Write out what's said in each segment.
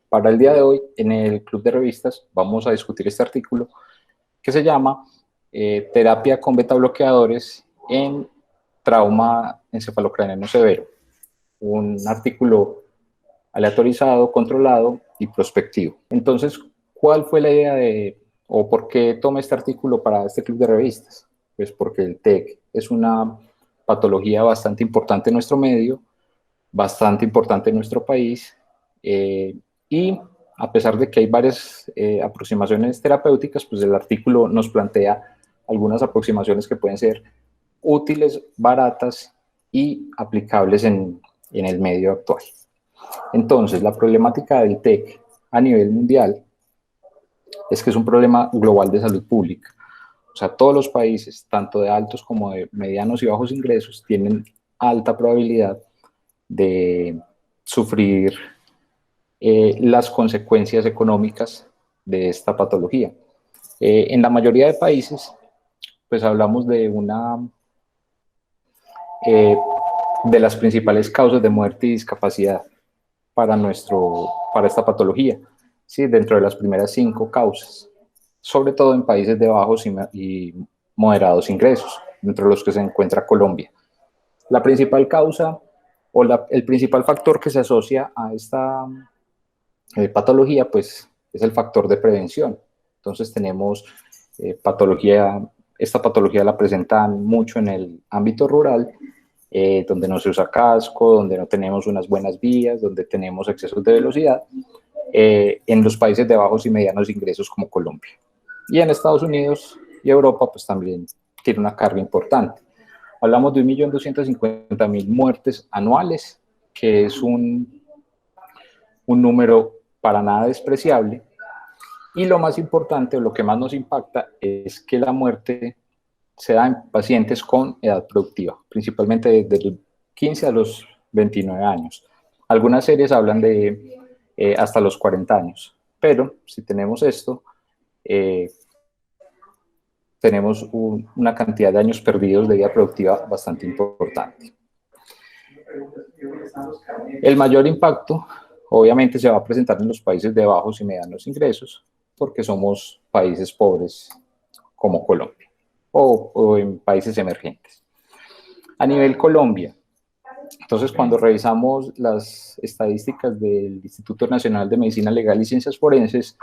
Para el día de hoy, en el Club de Revistas, vamos a discutir este artículo que se llama Terapia con beta-bloqueadores en trauma encefalocraniano severo. Un artículo aleatorizado, controlado y prospectivo. Entonces, ¿cuál fue la idea o por qué tomé este artículo para este Club de Revistas? Pues porque el TEC es una patología bastante importante en nuestro medio, bastante importante en nuestro país, y a pesar de que hay varias aproximaciones terapéuticas, pues el artículo nos plantea algunas aproximaciones que pueden ser útiles, baratas y aplicables en el medio actual. Entonces, la problemática del TEC a nivel mundial es que es un problema global de salud pública. O sea, todos los países, tanto de altos como de medianos y bajos ingresos, tienen alta probabilidad de sufrir las consecuencias económicas de esta patología. En la mayoría de países, pues hablamos eh, de las principales causas de muerte y discapacidad para esta patología, ¿sí? Dentro de las primeras 5 causas, sobre todo en países de bajos y moderados ingresos, entre los que se encuentra Colombia. La principal causa o el principal factor que se asocia a esta patología, pues, es el factor de prevención. Entonces tenemos esta patología la presentan mucho en el ámbito rural, donde no se usa casco, donde no tenemos unas buenas vías, donde tenemos excesos de velocidad, en los países de bajos y medianos ingresos como Colombia. Y en Estados Unidos y Europa, pues también tiene una carga importante. Hablamos de 1.250.000 muertes anuales, que es un número para nada despreciable. Y lo más importante, o lo que más nos impacta, es que la muerte se da en pacientes con edad productiva, principalmente desde los 15 a los 29 años. Algunas series hablan de hasta los 40 años, pero si tenemos esto, tenemos una cantidad de años perdidos de vida productiva bastante importante. El mayor impacto, obviamente, se va a presentar en los países de bajos y medianos ingresos, porque somos países pobres como Colombia, o en países emergentes. A nivel Colombia, entonces cuando revisamos las estadísticas del Instituto Nacional de Medicina Legal y Ciencias Forenses,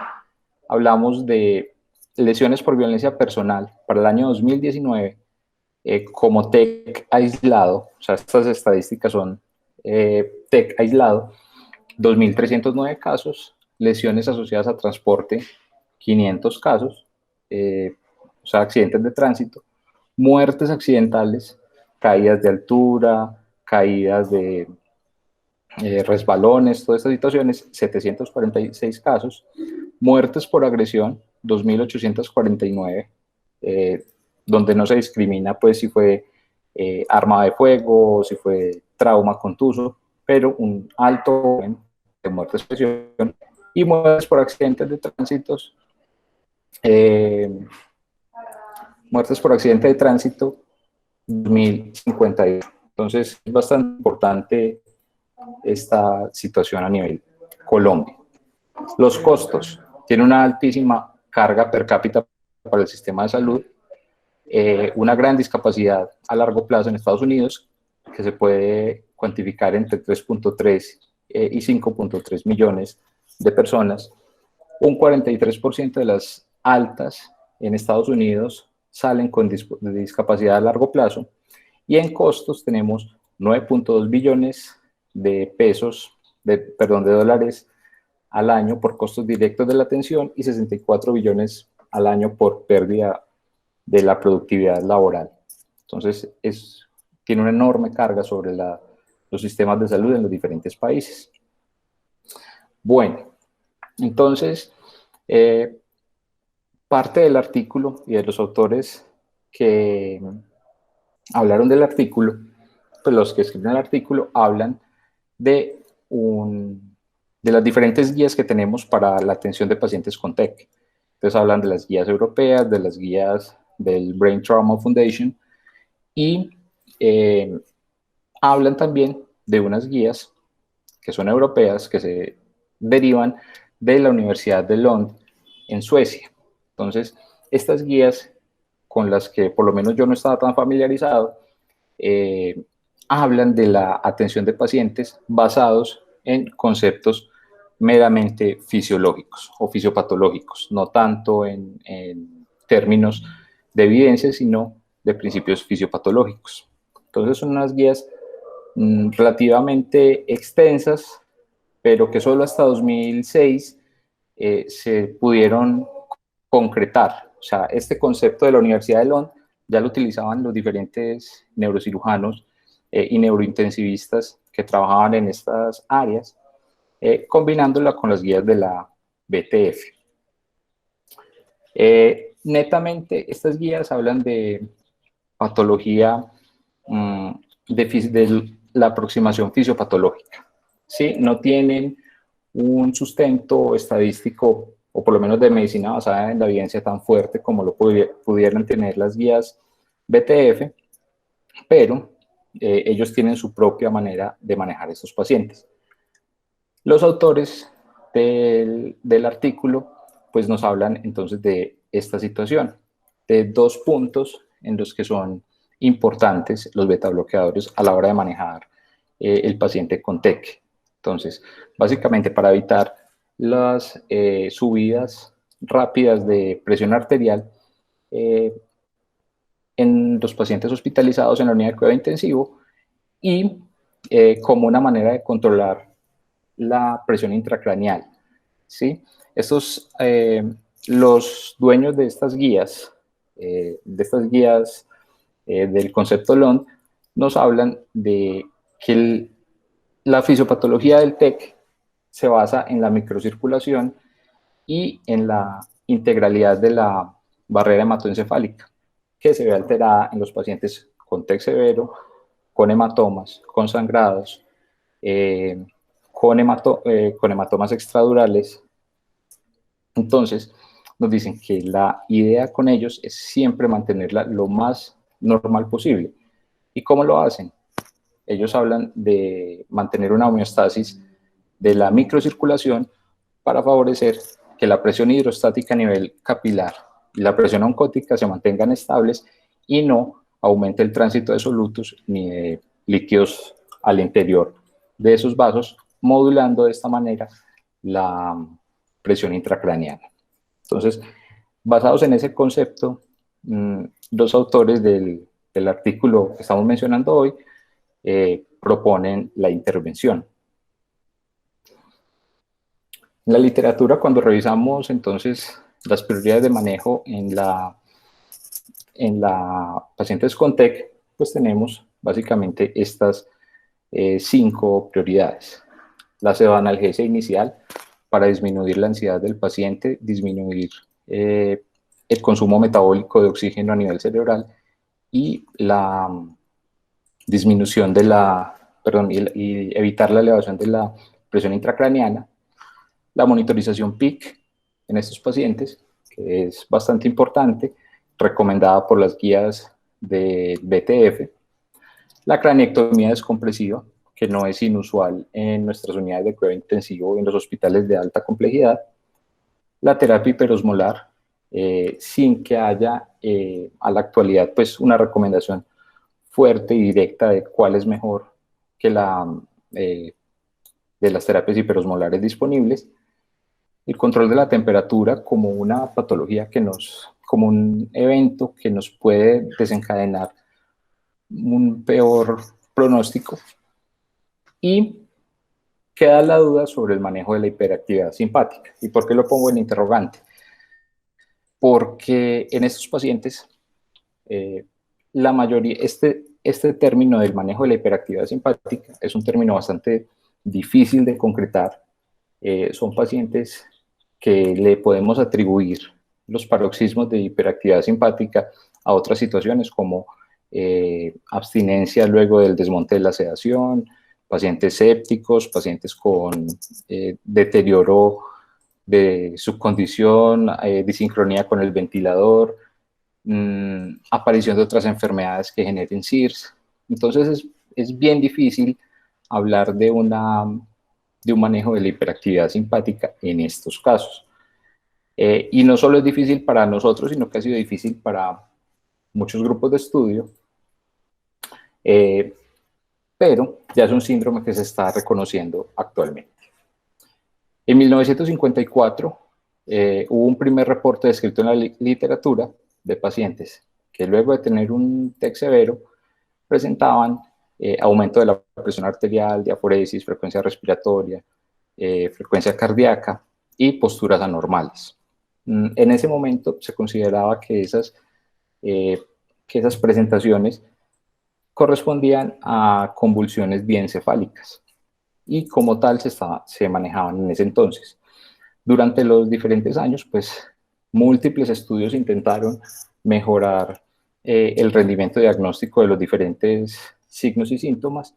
hablamos de lesiones por violencia personal para el año 2019 como TEC aislado, o sea, estas estadísticas son TEC aislado, 2.309 casos, lesiones asociadas a transporte, 500 casos, o sea, accidentes de tránsito, muertes accidentales, caídas de altura, caídas de resbalones, todas estas situaciones, 746 casos, muertes por agresión, 2.849, donde no se discrimina pues si fue arma de fuego, si fue trauma contuso, pero un alto de muertes por agresión y muertes por accidentes de tránsitos, muertes por accidente de tránsito 2058. Entonces es bastante importante esta situación a nivel Colombia. Los costos. Tiene una altísima carga per cápita para el sistema de salud, una gran discapacidad a largo plazo en Estados Unidos, que se puede cuantificar entre 3.3 y 5.3 millones de personas. Un 43% de las altas en Estados Unidos salen con discapacidad a largo plazo, y en costos tenemos 9.2 billones de pesos, de dólares al año por costos directos de la atención y 64 billones al año por pérdida de la productividad laboral. Entonces, tiene una enorme carga sobre los sistemas de salud en los diferentes países. Bueno, entonces, parte del artículo y de los autores que hablaron del artículo, pues los que escriben el artículo hablan de, de las diferentes guías que tenemos para la atención de pacientes con TEC. Entonces hablan de las guías europeas, de las guías del Brain Trauma Foundation y hablan también de unas guías que son europeas, que se derivan de la Universidad de Lund en Suecia. Entonces, estas guías con las que por lo menos yo no estaba tan familiarizado, hablan de la atención de pacientes basados en conceptos meramente fisiológicos o fisiopatológicos, no tanto en términos de evidencia, sino de principios fisiopatológicos. Entonces son unas guías relativamente extensas, pero que solo hasta 2006 se pudieron concretar. O sea, este concepto de la Universidad de Lund ya lo utilizaban los diferentes neurocirujanos y neurointensivistas que trabajaban en estas áreas, combinándola con las guías de la BTF. Netamente, estas guías hablan de patología, de la aproximación fisiopatológica. ¿Sí? No tienen un sustento estadístico, o por lo menos de medicina basada en la evidencia tan fuerte como lo pudieran tener las guías BTF, pero ellos tienen su propia manera de manejar a estos pacientes. Los autores del artículo pues nos hablan entonces de esta situación, de dos puntos en los que son importantes los beta bloqueadores a la hora de manejar el paciente con TEC. Entonces, básicamente para evitar las subidas rápidas de presión arterial en los pacientes hospitalizados en la unidad de cuidado intensivo y como una manera de controlar la presión intracraneal. ¿Sí? Estos, los dueños de estas guías del concepto Lund, nos hablan de que la fisiopatología del TEC se basa en la microcirculación y en la integralidad de la barrera hematoencefálica, que se ve alterada en los pacientes con TEC severo, con hematomas, con sangrados, con hematomas extradurales. Entonces, nos dicen que la idea con ellos es siempre mantenerla lo más normal posible. ¿Y cómo lo hacen? Ellos hablan de mantener una homeostasis de la microcirculación para favorecer que la presión hidrostática a nivel capilar y la presión oncótica se mantengan estables y no aumente el tránsito de solutos ni de líquidos al interior de esos vasos, modulando de esta manera la presión intracraneal. Entonces, basados en ese concepto, los autores del artículo que estamos mencionando hoy proponen la intervención. En la literatura, cuando revisamos entonces las prioridades de manejo en la pacientes con TEC, pues tenemos básicamente estas 5 prioridades. La pseudoanalgesia inicial para disminuir la ansiedad del paciente, disminuir el consumo metabólico de oxígeno a nivel cerebral y la disminución de y evitar la elevación de la presión intracraneana. La monitorización PIC en estos pacientes, que es bastante importante, recomendada por las guías de BTF. La craniectomía descompresiva, que no es inusual en nuestras unidades de cuidado intensivo en los hospitales de alta complejidad. La terapia hiperosmolar, sin que haya a la actualidad pues una recomendación fuerte y directa de cuál es mejor que de las terapias hiperosmolares disponibles. El control de la temperatura como una patología como un evento que nos puede desencadenar un peor pronóstico. Y queda la duda sobre el manejo de la hiperactividad simpática. ¿Y por qué lo pongo en interrogante? Porque en estos pacientes, la mayoría, este término del manejo de la hiperactividad simpática es un término bastante difícil de concretar. Son pacientes que le podemos atribuir los paroxismos de hiperactividad simpática a otras situaciones como abstinencia luego del desmonte de la sedación, pacientes sépticos, pacientes con deterioro de su condición, disincronía con el ventilador, aparición de otras enfermedades que generen SIRS. Entonces es bien difícil hablar de una de un manejo de la hiperactividad simpática en estos casos. Y no solo es difícil para nosotros, sino que ha sido difícil para muchos grupos de estudio, pero ya es un síndrome que se está reconociendo actualmente. En 1954 hubo un primer reporte descrito en la literatura de pacientes que luego de tener un TEC severo presentaban aumento de la presión arterial, diaforesis, frecuencia respiratoria, frecuencia cardíaca y posturas anormales. En ese momento se consideraba que esas presentaciones correspondían a convulsiones diencefálicas y como tal se manejaban en ese entonces. Durante los diferentes años, pues múltiples estudios intentaron mejorar el rendimiento diagnóstico de los diferentes signos y síntomas,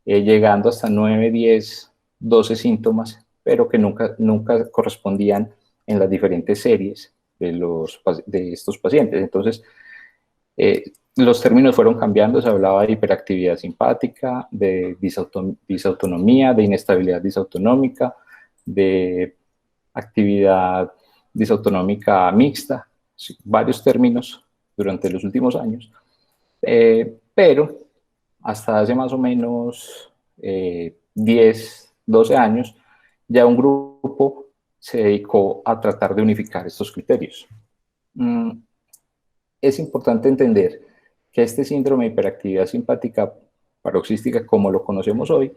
llegando hasta 9, 10, 12 síntomas, pero que nunca correspondían en las diferentes series de estos pacientes. Entonces, los términos fueron cambiando, se hablaba de hiperactividad simpática, de disautonomía, de inestabilidad disautonómica, de actividad disautonómica mixta, varios términos durante los últimos años, pero hasta hace más o menos 10, 12 años, ya un grupo se dedicó a tratar de unificar estos criterios. Es importante entender que este síndrome de hiperactividad simpática paroxística, como lo conocemos hoy,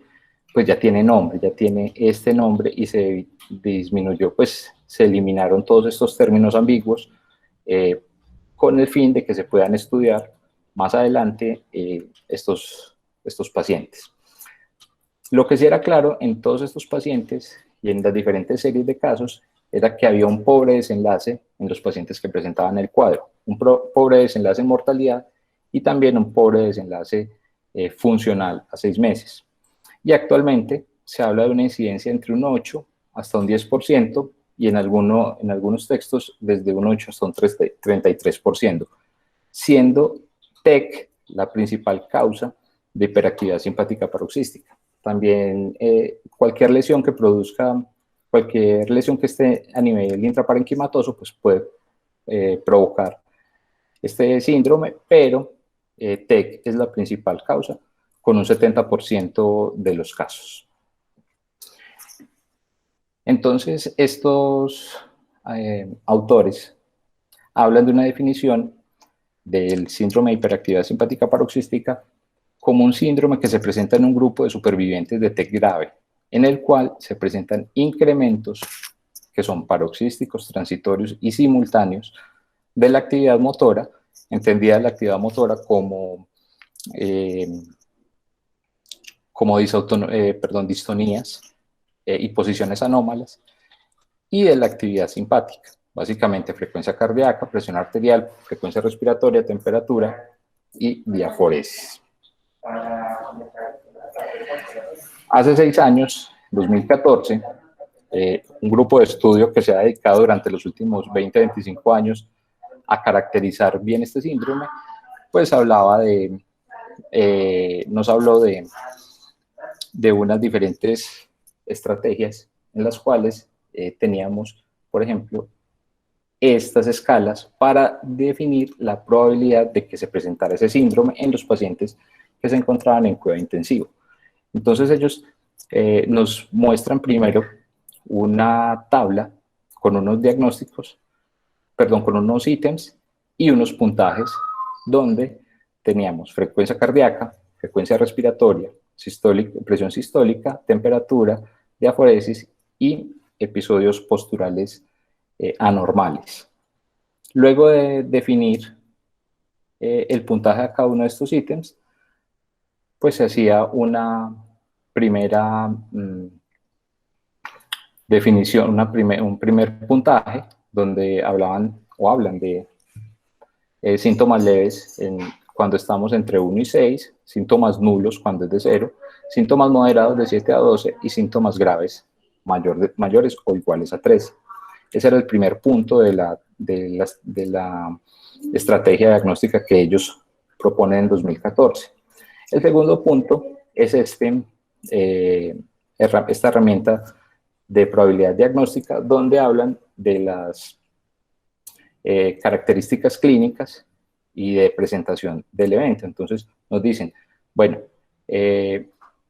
pues ya tiene nombre, ya tiene este nombre y se disminuyó, pues se eliminaron todos estos términos ambiguos con el fin de que se puedan estudiar más adelante estos pacientes. Lo que sí era claro en todos estos pacientes y en las diferentes series de casos era que había un pobre desenlace en los pacientes que presentaban el cuadro, un pobre desenlace en mortalidad y también un pobre desenlace funcional a 6 meses. Y actualmente se habla de una incidencia entre un 8 hasta un 10% y en algunos textos desde un 8 hasta un 33%, siendo TEC la principal causa de hiperactividad simpática paroxística. También cualquier lesión que esté a nivel intraparenquimatoso pues puede provocar este síndrome, pero TEC es la principal causa con un 70% de los casos. Entonces, estos autores hablan de una definición del síndrome de hiperactividad simpática paroxística como un síndrome que se presenta en un grupo de supervivientes de TEC grave, en el cual se presentan incrementos que son paroxísticos, transitorios y simultáneos de la actividad motora, entendida la actividad motora como distonías y posiciones anómalas, y de la actividad simpática, básicamente frecuencia cardíaca, presión arterial, frecuencia respiratoria, temperatura y diaforesis. Hace 6 años, 2014, un grupo de estudio que se ha dedicado durante los últimos 20, 25 años a caracterizar bien este síndrome, pues nos habló de unas diferentes estrategias en las cuales teníamos, por ejemplo, estas escalas para definir la probabilidad de que se presentara ese síndrome en los pacientes que se encontraban en cuidado intensivo. Entonces ellos nos muestran primero una tabla con unos con unos ítems y unos puntajes donde teníamos frecuencia cardíaca, frecuencia respiratoria, presión sistólica, temperatura, diaforesis y episodios posturales anormales. Luego de definir el puntaje a cada uno de estos ítems, pues se hacía una primera definición, un primer puntaje donde hablan de síntomas leves cuando estamos entre 1 y 6, síntomas nulos cuando es de 0, síntomas moderados de 7 a 12 y síntomas graves mayores o iguales a 13. Ese era el primer punto de la estrategia diagnóstica que ellos proponen en 2014. El segundo punto es esta herramienta de probabilidad diagnóstica, donde hablan de las características clínicas y de presentación del evento. Entonces nos dicen, bueno,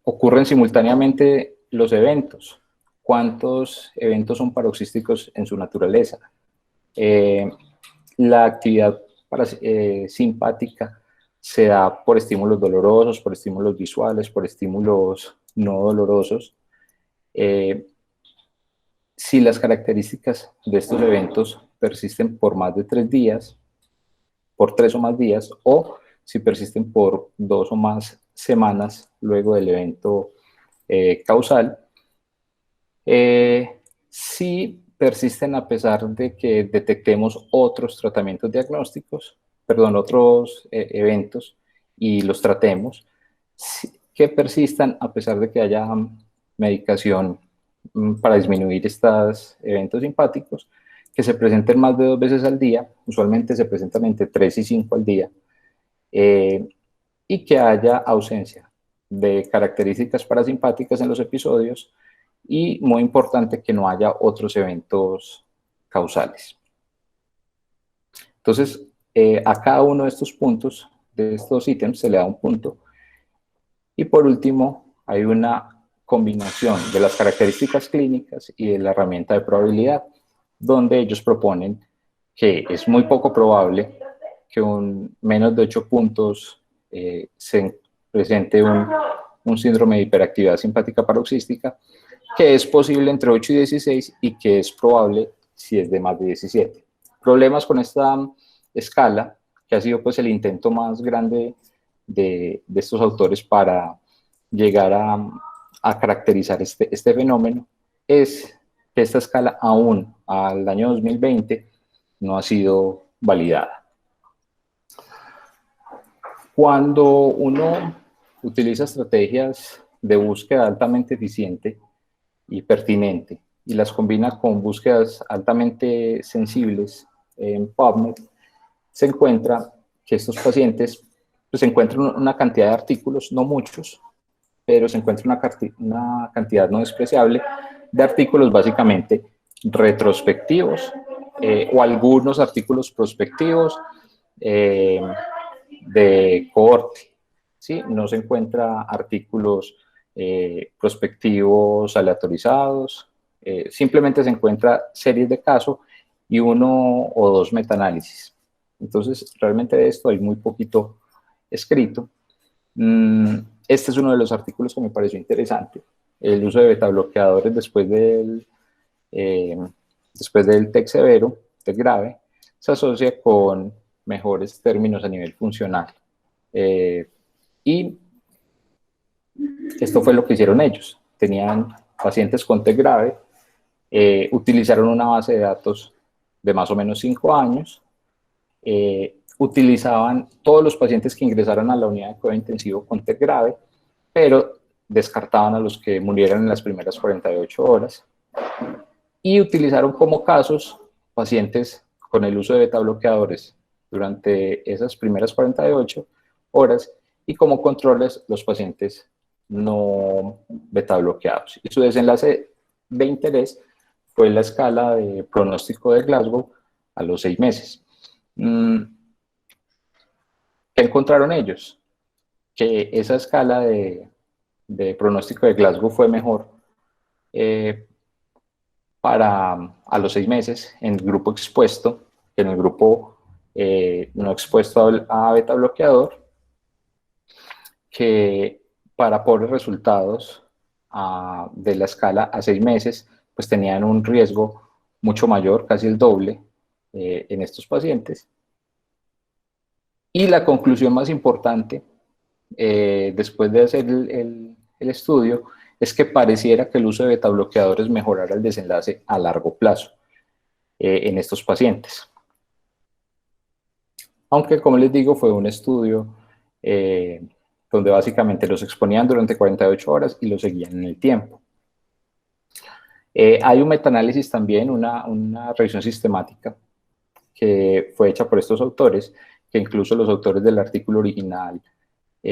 ocurren simultáneamente los eventos. ¿Cuántos eventos son paroxísticos en su naturaleza? La actividad simpática se da por estímulos dolorosos, por estímulos visuales, por estímulos no dolorosos. Si las características de estos eventos persisten por más de 3 días, por 3 o más días, o si persisten por 2 o más semanas luego del evento causal. Si persisten a pesar de que detectemos otros tratamientos diagnósticos, otros eventos y los tratemos, que persistan a pesar de que haya medicación para disminuir estos eventos simpáticos, que se presenten más de 2 veces al día, usualmente se presentan entre 3 y 5 al día, y que haya ausencia de características parasimpáticas en los episodios, y muy importante que no haya otros eventos causales. Entonces, a cada uno de estos puntos, de estos ítems, se le da un punto. Y por último, hay una combinación de las características clínicas y de la herramienta de probabilidad, donde ellos proponen que es muy poco probable que menos de 8 puntos se presente un síndrome de hiperactividad simpática paroxística, que es posible entre 8 y 16 y que es probable si es de más de 17. Problemas con esta escala, que ha sido pues el intento más grande de estos autores para llegar a caracterizar este fenómeno, es que esta escala aún al año 2020 no ha sido validada. Cuando uno utiliza estrategias de búsqueda altamente eficiente y pertinente y las combina con búsquedas altamente sensibles en PubMed, se encuentra que estos pacientes pues, se encuentran una cantidad de artículos, no muchos, pero se encuentra una cantidad no despreciable de artículos básicamente retrospectivos o algunos artículos prospectivos de cohorte, ¿sí? No se encuentra artículos prospectivos aleatorizados, simplemente se encuentra series de casos y 1 o 2 metaanálisis. Entonces, realmente de esto hay muy poquito escrito. Este es uno de los artículos que me pareció interesante. El uso de betabloqueadores después del TEC severo, TEC grave, se asocia con mejores términos a nivel funcional. Y esto fue lo que hicieron ellos. Tenían pacientes con TEC grave, utilizaron una base de datos de más o menos 5 años, utilizaban todos los pacientes que ingresaron a la unidad de cuidado intensivo con TEC grave, pero descartaban a los que murieran en las primeras 48 horas, y utilizaron como casos pacientes con el uso de betabloqueadores durante esas primeras 48 horas y como controles los pacientes no betabloqueados. Y su desenlace de interés fue la escala de pronóstico de Glasgow a los 6 meses. ¿Qué encontraron ellos? Que esa escala de pronóstico de Glasgow fue mejor a los 6 meses en el grupo expuesto que en el grupo no expuesto a beta bloqueador, que para pobres resultados de la escala a 6 meses, pues tenían un riesgo mucho mayor, casi el doble, en estos pacientes. Y la conclusión más importante, después de hacer el estudio, es que pareciera que el uso de betabloqueadores mejorara el desenlace a largo plazo en estos pacientes. Aunque, como les digo, fue un estudio donde básicamente los exponían durante 48 horas y los seguían en el tiempo. Hay un metaanálisis también, una revisión sistemática que fue hecha por estos autores, que incluso los autores del artículo original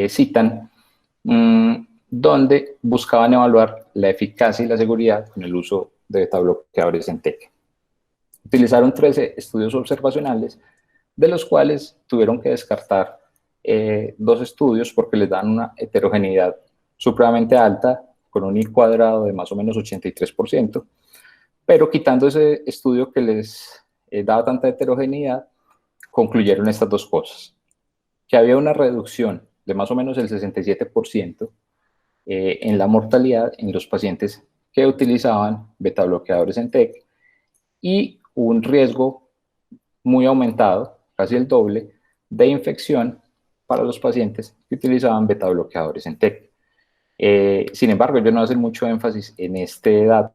citan, donde buscaban evaluar la eficacia y la seguridad con el uso de betabloqueadores en TEC. Utilizaron 13 estudios observacionales, de los cuales tuvieron que descartar 2 estudios porque les dan una heterogeneidad supremamente alta, con un I cuadrado de más o menos 83%, pero quitando ese estudio que les daba tanta heterogeneidad, concluyeron estas 2 cosas: que había una reducción de más o menos el 67% en la mortalidad en los pacientes que utilizaban betabloqueadores en TEC, y un riesgo muy aumentado, casi el doble, de infección para los pacientes que utilizaban betabloqueadores en TEC. Sin embargo, ellos no hacen mucho énfasis en este dato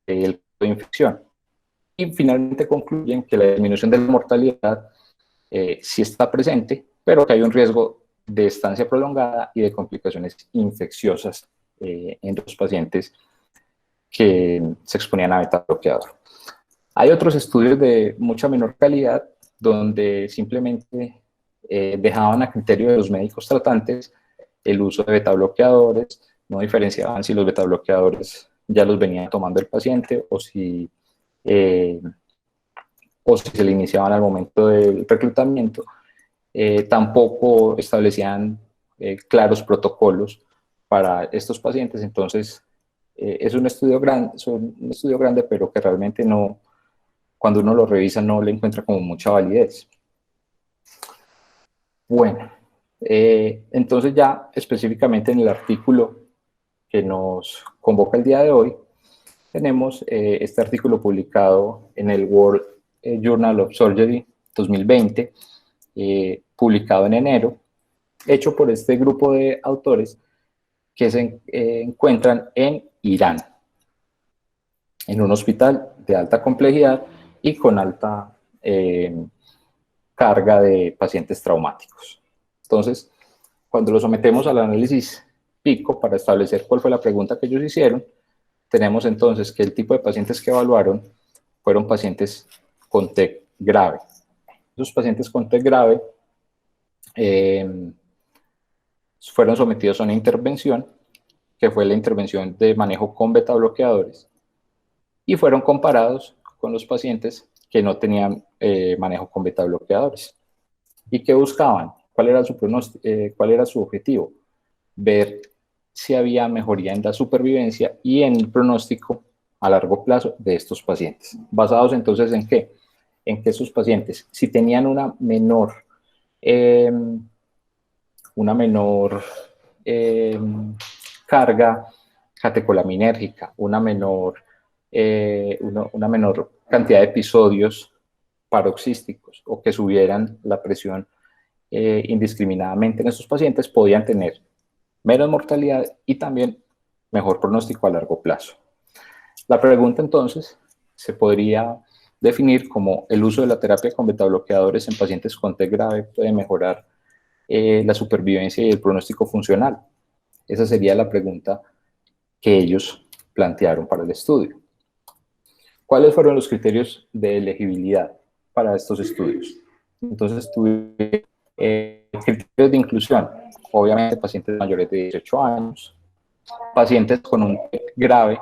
del de infección. Y finalmente concluyen que la disminución de la mortalidad sí está presente, pero que hay un riesgo de estancia prolongada y de complicaciones infecciosas en los pacientes que se exponían a betabloqueador. Hay otros estudios de mucha menor calidad donde simplemente dejaban a criterio de los médicos tratantes el uso de betabloqueadores, no diferenciaban si los betabloqueadores ya los venía tomando el paciente eh, o si se le iniciaban al momento del reclutamiento. Tampoco establecían claros protocolos para estos pacientes. Entonces, es un estudio grande, pero que realmente no, cuando uno lo revisa, no le encuentra como mucha validez. Bueno, entonces ya específicamente en el artículo que nos convoca el día de hoy, tenemos este artículo publicado en el World Journal of Surgery 2020, publicado en enero, hecho por este grupo de autores que se encuentran en Irán, en un hospital de alta complejidad y con alta carga de pacientes traumáticos. Entonces, cuando lo sometemos al análisis PICO para establecer cuál fue la pregunta que ellos hicieron, tenemos entonces que el tipo de pacientes que evaluaron fueron pacientes con TEC grave. Esos pacientes con TEC grave fueron sometidos a una intervención, que fue la intervención de manejo con betabloqueadores, y fueron comparados con los pacientes que no tenían manejo con betabloqueadores. ¿Y qué buscaban? ¿Cuál era su objetivo? Ver si había mejoría en la supervivencia y en el pronóstico a largo plazo de estos pacientes. ¿Basados entonces en qué? En que esos pacientes, si tenían una menor carga catecolaminérgica, una menor cantidad de episodios paroxísticos, o que subieran la presión indiscriminadamente en estos pacientes, podían tener menos mortalidad y también mejor pronóstico a largo plazo. La pregunta entonces se podría definir como: el uso de la terapia con betabloqueadores en pacientes con TEC grave puede mejorar la supervivencia y el pronóstico funcional. Esa sería la pregunta que ellos plantearon para el estudio. ¿Cuáles fueron los criterios de elegibilidad para estos estudios? Entonces, tuvieron criterios de inclusión: obviamente pacientes mayores de 18 años, pacientes con un TEC grave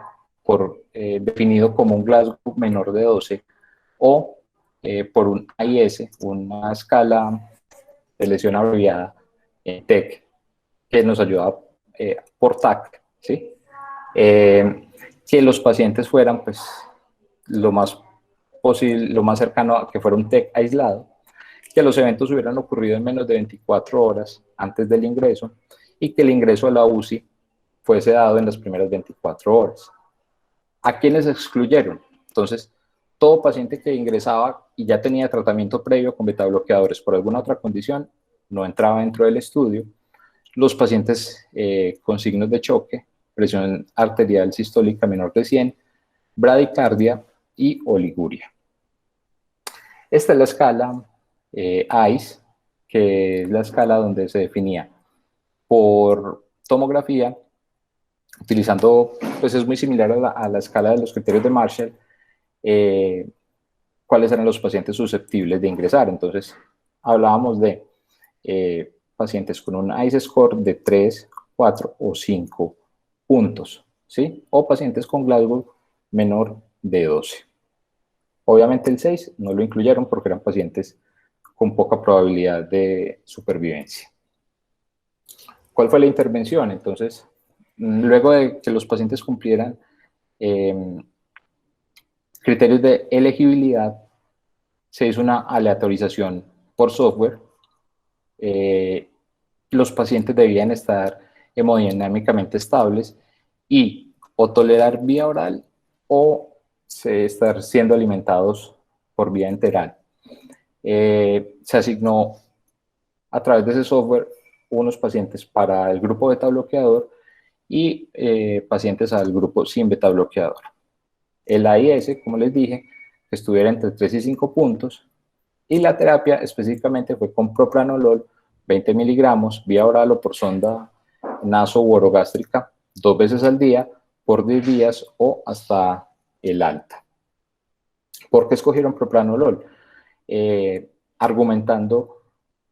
definido como un Glasgow menor de 12, o por un AIS, una escala de lesión abreviada en TEC, que nos ayuda por TAC, ¿sí? Que los pacientes fueran, pues, lo más posible, lo más cercano a que fuera un TEC aislado, que los eventos hubieran ocurrido en menos de 24 horas antes del ingreso, y que el ingreso a la UCI fuese dado en las primeras 24 horas. ¿A quiénes excluyeron? Entonces, todo paciente que ingresaba y ya tenía tratamiento previo con betabloqueadores por alguna otra condición no entraba dentro del estudio. Los pacientes con signos de choque, presión arterial sistólica menor de 100, bradicardia y oliguria. Esta es la escala AIS, que es la escala donde se definía por tomografía, utilizando, pues es muy similar a la escala de los criterios de Marshall, cuáles eran los pacientes susceptibles de ingresar. Entonces, hablábamos de pacientes con un ICE score de 3 4 o 5 puntos, ¿sí? O pacientes con Glasgow menor de 12. Obviamente el 6 no lo incluyeron porque eran pacientes con poca probabilidad de supervivencia. ¿Cuál fue la intervención? Entonces, luego de que los pacientes cumplieran criterios de elegibilidad, se hizo una aleatorización por software. Los pacientes debían estar hemodinámicamente estables y o tolerar vía oral o estar siendo alimentados por vía enteral. Se asignó a través de ese software unos pacientes para el grupo beta bloqueador y pacientes al grupo sin beta bloqueador. El AIS, como les dije, que estuviera entre 3 y 5 puntos, y la terapia específicamente fue con propranolol 20 miligramos vía oral o por sonda naso-orogástrica 2 veces al día por 10 días o hasta el alta. ¿Por qué escogieron propranolol? Argumentando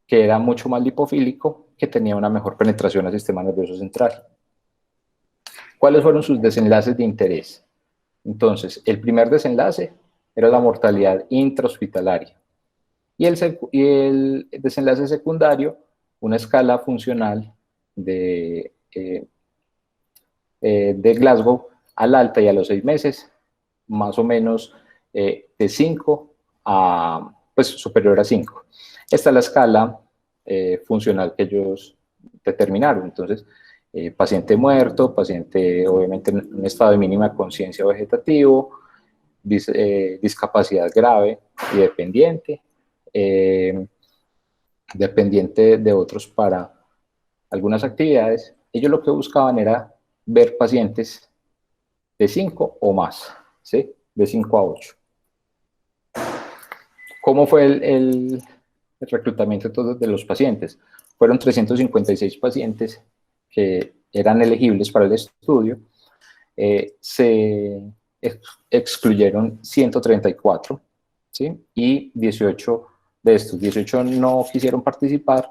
que era mucho más lipofílico, que tenía una mejor penetración al sistema nervioso central. ¿Cuáles fueron sus desenlaces de interés? Entonces, el primer desenlace era la mortalidad intrahospitalaria. Y el desenlace secundario, una escala funcional de Glasgow al alta y a los 6 meses, más o menos de 5 a, pues, superior a 5. Esta es la escala funcional que ellos determinaron. Entonces, paciente muerto, paciente obviamente en un estado de mínima conciencia vegetativo, discapacidad grave y dependiente, dependiente de otros para algunas actividades. Ellos lo que buscaban era ver pacientes de 5 o más, ¿sí? De 5 a 8. ¿Cómo fue el reclutamiento entonces de los pacientes? Fueron 356 pacientes que eran elegibles para el estudio. Se excluyeron 134, ¿sí? Y 18 de estos, 18 no quisieron participar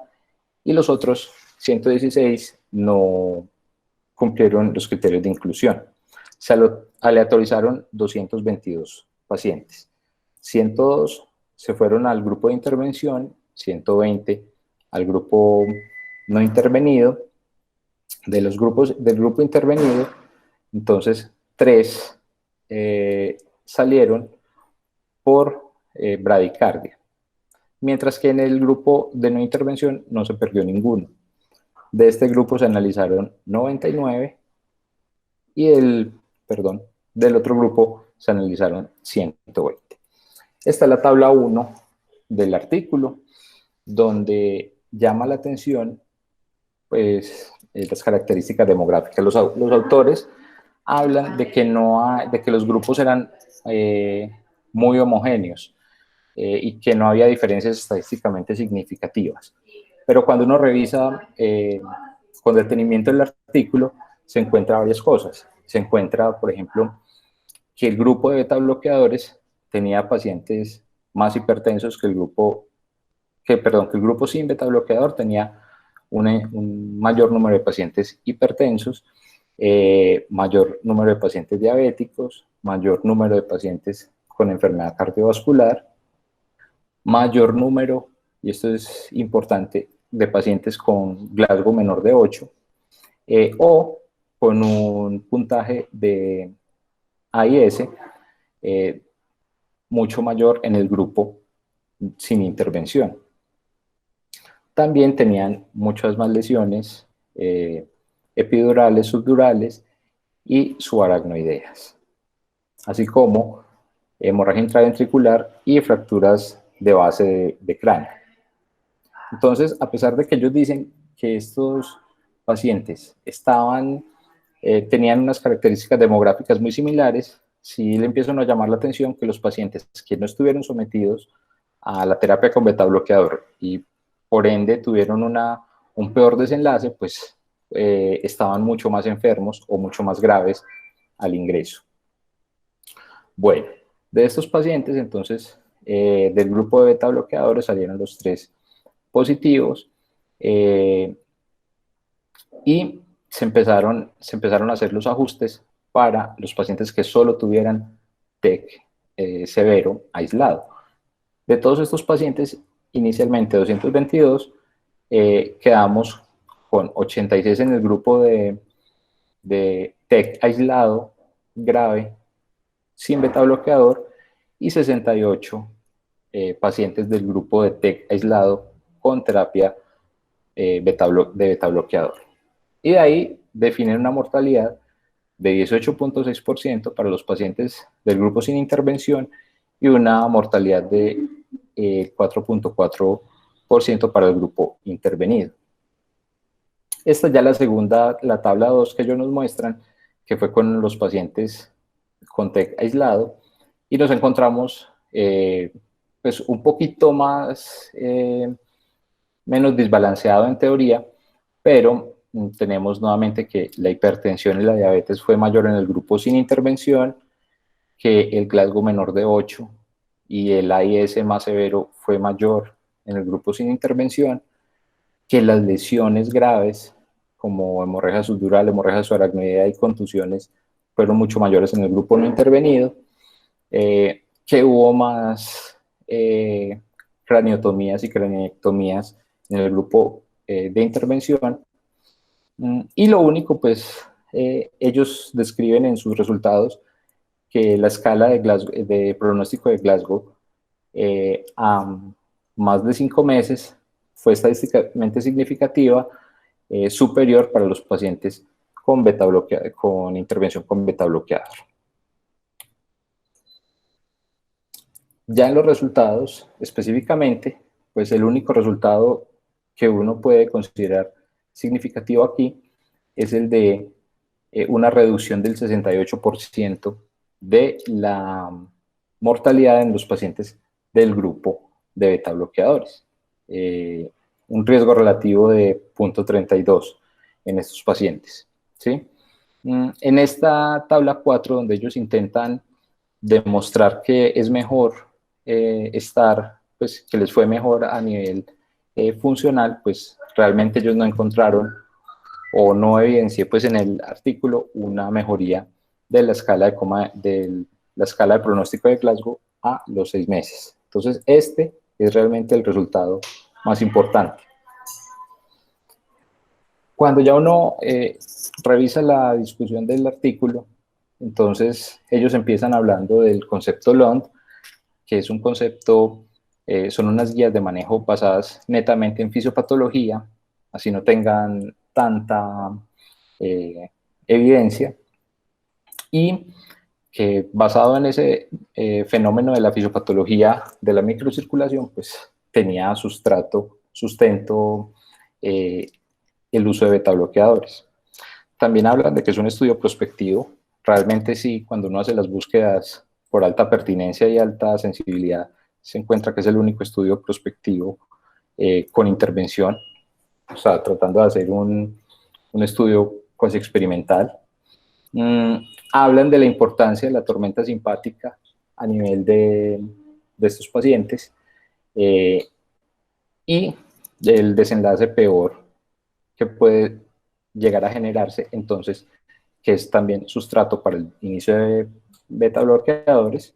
y los otros 116 no cumplieron los criterios de inclusión. Se aleatorizaron 222 pacientes. 102 se fueron al grupo de intervención, 120 al grupo no intervenido. Del grupo intervenido, entonces 3 salieron por bradicardia, mientras que en el grupo de no intervención no se perdió ninguno. De este grupo se analizaron 99 y del otro grupo se analizaron 120. Esta es la tabla 1 del artículo, donde llama la atención pues, las características demográficas. Los autores hablan de que los grupos eran muy homogéneos y que no había diferencias estadísticamente significativas. Pero cuando uno revisa con detenimiento el artículo, se encuentra varias cosas. Se encuentra, por ejemplo, que el grupo de beta bloqueadores tenía pacientes más hipertensos que el grupo sin beta bloqueador tenía un mayor número de pacientes hipertensos, mayor número de pacientes diabéticos, mayor número de pacientes con enfermedad cardiovascular, mayor número, y esto es importante, de pacientes con Glasgow menor de 8, o con un puntaje de AIS mucho mayor en el grupo sin intervención. También tenían muchas más lesiones epidurales, subdurales y subaracnoideas, así como hemorragia intraventricular y fracturas de base de cráneo. Entonces, a pesar de que ellos dicen que estos pacientes tenían unas características demográficas muy similares, sí le empiezan a llamar la atención que los pacientes que no estuvieron sometidos a la terapia con beta bloqueador y por ende tuvieron un peor desenlace, pues estaban mucho más enfermos o mucho más graves al ingreso. Bueno, de estos pacientes, entonces, del grupo de beta bloqueadores salieron los 3 positivos y se empezaron a hacer los ajustes para los pacientes que solo tuvieran TEC severo aislado. De todos estos pacientes, inicialmente 222, quedamos con 86 en el grupo de TEC aislado grave sin beta bloqueador y 68 pacientes del grupo de TEC aislado con terapia de beta bloqueador. Y de ahí definen una mortalidad de 18.6% para los pacientes del grupo sin intervención y una mortalidad de 4.4% para el grupo intervenido. Esta es ya la segunda, la tabla 2 que ellos nos muestran, que fue con los pacientes con TEC aislado, y nos encontramos pues un poquito más, menos desbalanceado en teoría, pero tenemos nuevamente que la hipertensión y la diabetes fue mayor en el grupo sin intervención, que el Glasgow menor de 8 y el AIS más severo fue mayor en el grupo sin intervención, que las lesiones graves como hemorragia subdural, hemorragia subaracnoidea y contusiones fueron mucho mayores en el grupo no intervenido, que hubo más craniotomías y craniectomías en el grupo de intervención. Y lo único, pues, ellos describen en sus resultados que la escala de pronóstico de Glasgow a más de 5 meses fue estadísticamente significativa, superior para los pacientes con con intervención con beta bloqueador. Ya en los resultados, específicamente, pues el único resultado que uno puede considerar significativo aquí es el de una reducción del 68% de la mortalidad en los pacientes del grupo de beta bloqueadores. Un riesgo relativo de 0.32 en estos pacientes, ¿sí? En esta tabla 4, donde ellos intentan demostrar que es mejor pues que les fue mejor a nivel funcional, pues realmente ellos no encontraron o no evidencié pues en el artículo una mejoría de la escala la escala de pronóstico de Glasgow a los 6 meses. Entonces este es realmente el resultado más importante. Cuando ya uno revisa la discusión del artículo, entonces ellos empiezan hablando del concepto LOND, que es un concepto, son unas guías de manejo basadas netamente en fisiopatología, así no tengan tanta evidencia, y que basado en ese fenómeno de la fisiopatología de la microcirculación, pues tenía sustento el uso de beta bloqueadores. También hablan de que es un estudio prospectivo. Realmente sí, cuando uno hace las búsquedas por alta pertinencia y alta sensibilidad, se encuentra que es el único estudio prospectivo con intervención, o sea, tratando de hacer un estudio cuasi experimental. Hablan de la importancia de la tormenta simpática a nivel de estos pacientes y del desenlace peor que puede llegar a generarse, entonces, que es también sustrato para el inicio de beta bloqueadores.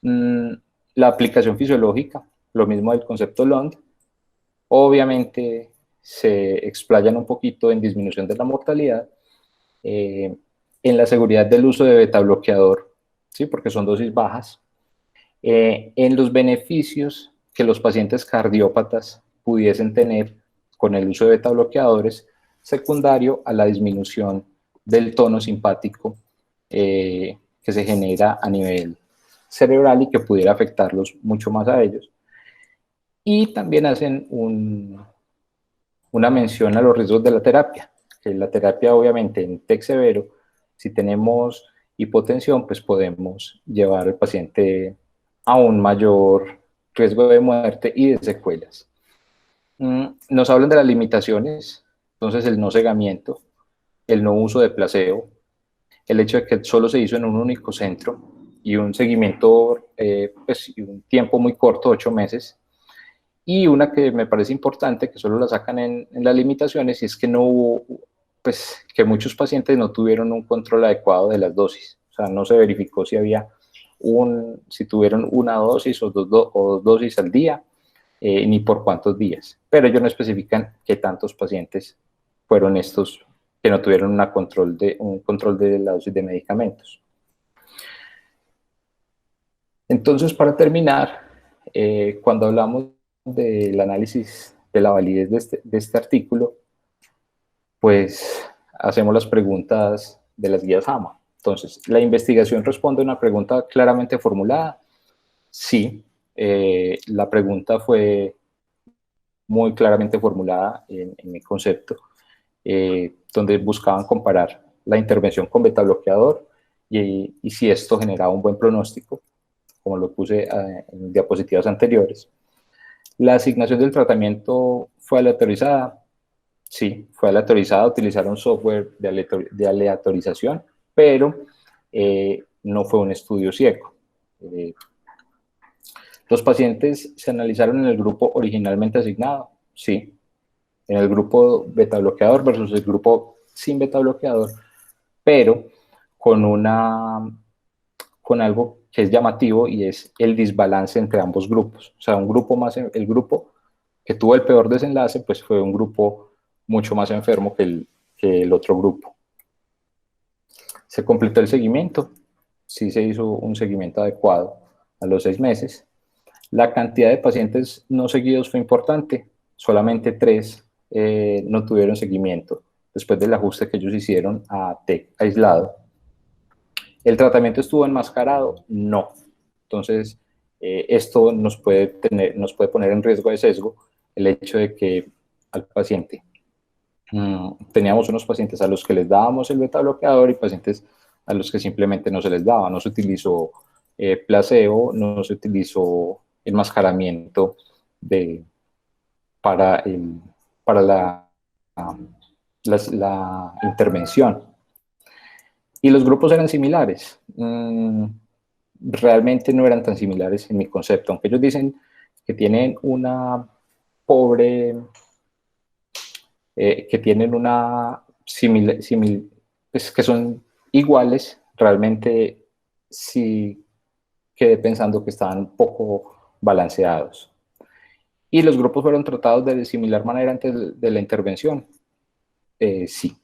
La aplicación fisiológica, lo mismo del concepto LOND, obviamente se explayan un poquito en disminución de la mortalidad, en la seguridad del uso de beta bloqueador, ¿sí? Porque son dosis bajas, en los beneficios que los pacientes cardiópatas pudiesen tener con el uso de beta bloqueadores, secundario a la disminución del tono simpático que se genera a nivel cerebral y que pudiera afectarlos mucho más a ellos. Y también hacen una mención a los riesgos de la terapia, que la terapia obviamente en TEC severo, si tenemos hipotensión, pues podemos llevar al paciente a un mayor riesgo de muerte y de secuelas. Nos hablan de las limitaciones, entonces el no cegamiento, el no uso de placebo, el hecho de que solo se hizo en un único centro y un seguimiento, pues, y un tiempo muy corto, 8 meses, y una que me parece importante, que solo la sacan en las limitaciones, y es que no hubo pues, que muchos pacientes no tuvieron un control adecuado de las dosis. O sea, no se verificó si había si tuvieron una dosis o dos dosis al día, ni por cuántos días. Pero ellos no especifican qué tantos pacientes fueron estos que no tuvieron un control de la dosis de medicamentos. Entonces, para terminar, cuando hablamos del análisis de la validez de este artículo, pues hacemos las preguntas de las guías JAMA. Entonces, ¿la investigación responde a una pregunta claramente formulada? Sí, la pregunta fue muy claramente formulada en el concepto, donde buscaban comparar la intervención con beta bloqueador y si esto generaba un buen pronóstico, como lo puse en diapositivas anteriores. La asignación del tratamiento fue aleatorizada. Sí, fue aleatorizada, utilizaron software de aleatorización, pero no fue un estudio ciego. ¿Los pacientes se analizaron en el grupo originalmente asignado? Sí. En el grupo beta bloqueador versus el grupo sin beta bloqueador, pero con algo que es llamativo y es el desbalance entre ambos grupos. O sea, el grupo que tuvo el peor desenlace, pues fue un grupo mucho más enfermo que el otro grupo. Se completó el seguimiento, sí se hizo un seguimiento adecuado a los 6 meses. La cantidad de pacientes no seguidos fue importante, solamente 3 no tuvieron seguimiento después del ajuste que ellos hicieron a TEC aislado. ¿El tratamiento estuvo enmascarado? No. Entonces, esto nos puede poner en riesgo de sesgo el hecho de que al paciente, teníamos unos pacientes a los que les dábamos el beta bloqueador y pacientes a los que simplemente no se les daba, no se utilizó placebo, no se utilizó enmascaramiento para la intervención. Y los grupos eran similares. Realmente no eran tan similares en mi concepto, aunque ellos dicen que tienen una pobre, que tienen una pues que son iguales, realmente sí quedé pensando que estaban poco balanceados. Y los grupos fueron tratados de similar manera antes de la intervención. Sí.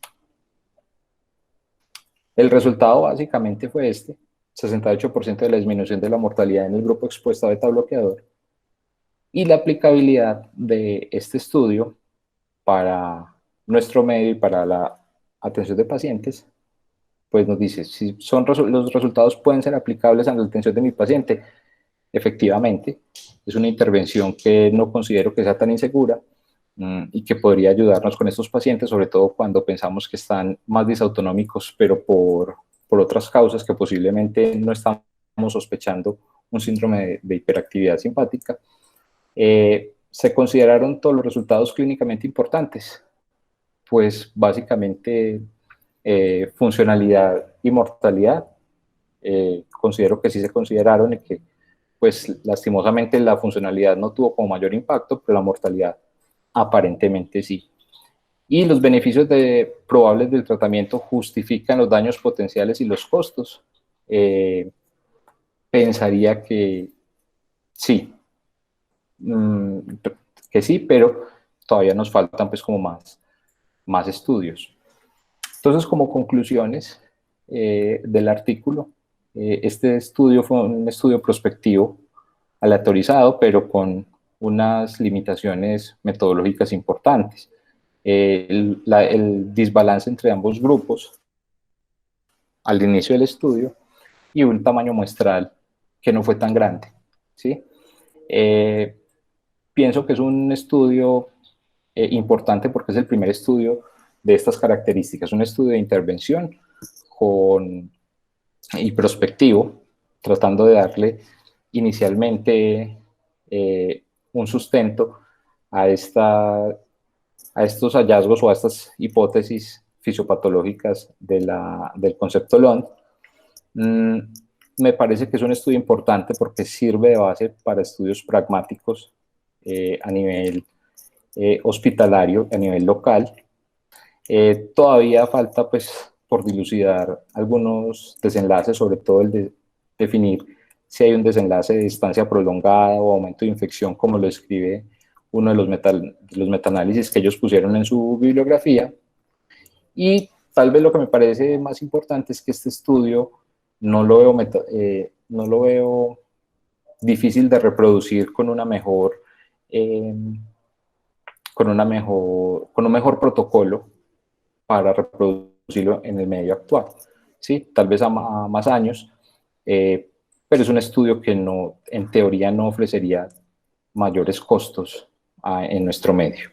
El resultado básicamente fue este: 68% de la disminución de la mortalidad en el grupo expuesto a beta bloqueador. Y la aplicabilidad de este estudio para nuestro medio y para la atención de pacientes, pues nos dice si los resultados pueden ser aplicables a la atención de mi paciente. Efectivamente, es una intervención que no considero que sea tan insegura y que podría ayudarnos con estos pacientes, sobre todo cuando pensamos que están más disautonómicos, pero por otras causas que posiblemente no estamos sospechando un síndrome de hiperactividad simpática. Se consideraron todos los resultados clínicamente importantes, pues básicamente funcionalidad y mortalidad. Considero que sí se consideraron y que pues lastimosamente la funcionalidad no tuvo como mayor impacto, pero la mortalidad aparentemente sí. Y los beneficios probables del tratamiento justifican los daños potenciales y los costos. Pensaría que sí, que sí, pero todavía nos faltan pues como más estudios. Entonces, como conclusiones del artículo, este estudio fue un estudio prospectivo, aleatorizado, pero con unas limitaciones metodológicas importantes. El desbalance entre ambos grupos al inicio del estudio y un tamaño muestral que no fue tan grande, ¿sí? Pienso que es un estudio importante porque es el primer estudio de estas características, un estudio de intervención y prospectivo, tratando de darle inicialmente un sustento a estos hallazgos o a estas hipótesis fisiopatológicas del concepto LOND. Me parece que es un estudio importante porque sirve de base para estudios pragmáticos a nivel hospitalario, a nivel local, Todavía falta, pues, por dilucidar algunos desenlaces, sobre todo el de definir si hay un desenlace de distancia prolongada o aumento de infección, como lo describe uno de los metaanálisis que ellos pusieron en su bibliografía. Y tal vez lo que me parece más importante es que este estudio no lo veo, no lo veo difícil de reproducir con una mejor, con un mejor protocolo para reproducirlo en el medio actual. ¿Sí? Tal vez a más años, pero es un estudio que no, en teoría no ofrecería mayores costos en nuestro medio.